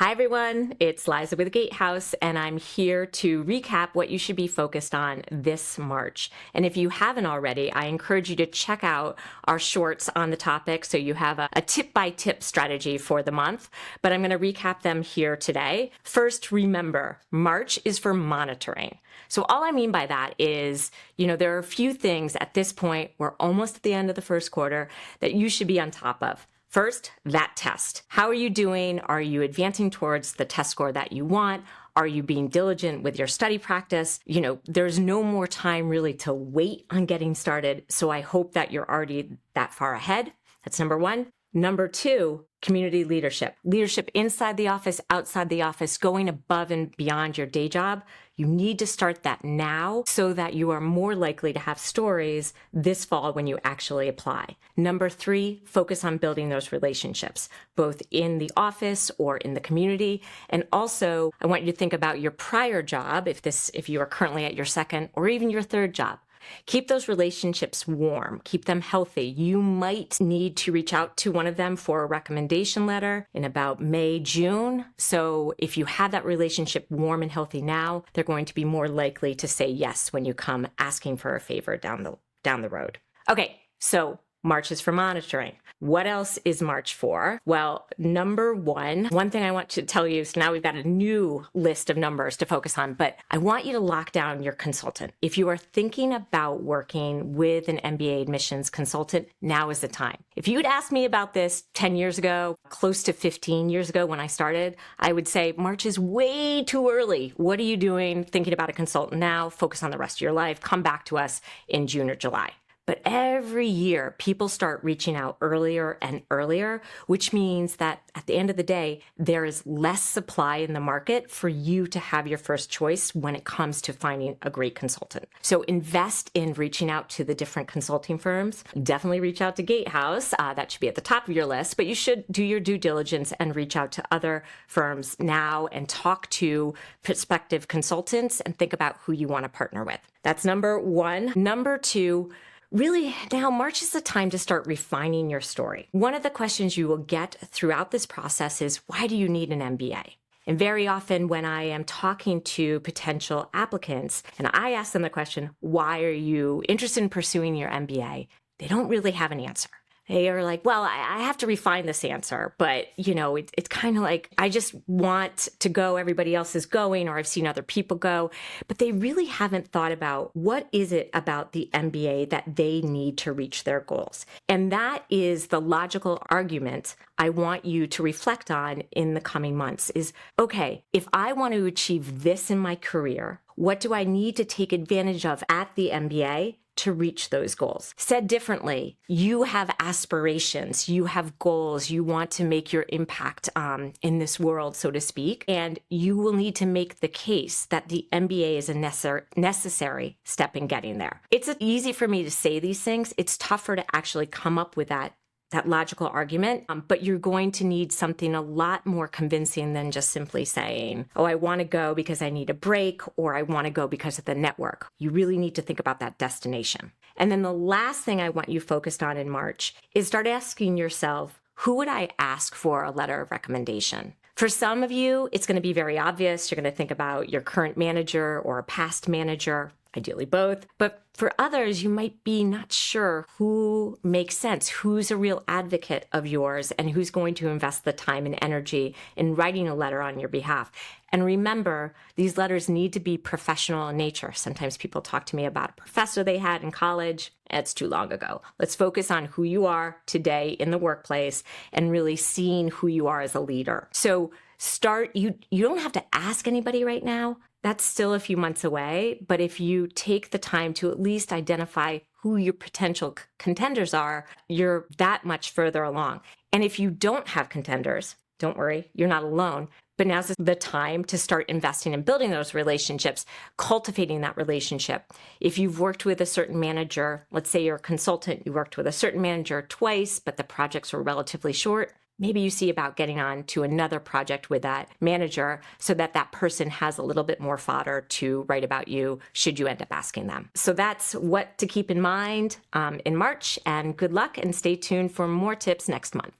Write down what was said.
Hi everyone, it's Liza with Gatehouse, and I'm here to recap what you should be focused on this March. And if you haven't already, I encourage you to check out our shorts on the topic so you have a tip-by-tip strategy for the month. But I'm going to recap them here today. First, remember, March is for monitoring. So all I mean by that is, there are a few things at this point, we're almost at the end of the first quarter, that you should be on top of. First, that test. How are you doing? Are you advancing towards the test score that you want? Are you being diligent with your study practice? There's no more time really to wait on getting started. So I hope that you're already that far ahead. That's number one. Number two, community leadership. Leadership inside the office, outside the office, going above and beyond your day job. You need to start that now so that you are more likely to have stories this fall when you actually apply. Number three, focus on building those relationships, both in the office or in the community. And also, I want you to think about your prior job, if you are currently at your second or even your third job. Keep those relationships warm. Keep them healthy. You might need to reach out to one of them for a recommendation letter in about May, June. So if you have that relationship warm and healthy now, they're going to be more likely to say yes when you come asking for a favor down the road. Okay, so March is for monitoring. What else is March for? Well, number one thing I want to tell you is now we've got a new list of numbers to focus on, but I want you to lock down your consultant. If you are thinking about working with an MBA admissions consultant, now is the time. If you'd asked me about this 10 years ago, close to 15 years ago when I started, I would say March is way too early. What are you doing thinking about a consultant now? Focus on the rest of your life. Come back to us in June or July. But every year, people start reaching out earlier and earlier, which means that at the end of the day, there is less supply in the market for you to have your first choice when it comes to finding a great consultant. So invest in reaching out to the different consulting firms. Definitely reach out to Gatehouse. That should be at the top of your list, but you should do your due diligence and reach out to other firms now and talk to prospective consultants and think about who you want to partner with. That's number one. Number two, really, now March is the time to start refining your story. One of the questions you will get throughout this process is, why do you need an MBA? And very often when I am talking to potential applicants and I ask them the question, why are you interested in pursuing your MBA? They don't really have an answer. They are like, well, I have to refine this answer, but it's kind of like, I just want to go, everybody else is going, or I've seen other people go, but they really haven't thought about what is it about the MBA that they need to reach their goals. And that is the logical argument I want you to reflect on in the coming months is, okay, if I want to achieve this in my career, what do I need to take advantage of at the MBA to reach those goals? Said differently, you have aspirations, you have goals, you want to make your impact in this world, so to speak, and you will need to make the case that the MBA is a necessary step in getting there. It's easy for me to say these things. It's tougher to actually come up with that logical argument, but you're going to need something a lot more convincing than just simply saying, oh, I want to go because I need a break, or I want to go because of the network. You really need to think about that destination. And then the last thing I want you focused on in March is start asking yourself, who would I ask for a letter of recommendation? For some of you, it's going to be very obvious. You're going to think about your current manager or a past manager, ideally both. But for others, you might be not sure who makes sense, who's a real advocate of yours, and who's going to invest the time and energy in writing a letter on your behalf. And remember, these letters need to be professional in nature. Sometimes people talk to me about a professor they had in college. It's too long ago. Let's focus on who you are today in the workplace and really seeing who you are as a leader. So you don't have to ask anybody right now. That's still a few months away, but if you take the time to at least identify who your potential contenders are, you're that much further along. And if you don't have contenders, don't worry, you're not alone. But now's the time to start investing in building those relationships, cultivating that relationship. If you've worked with a certain manager, let's say you're a consultant, you worked with a certain manager twice, but the projects were relatively short, maybe you see about getting on to another project with that manager so that that person has a little bit more fodder to write about you should you end up asking them. So that's what to keep in mind in March, and good luck and stay tuned for more tips next month.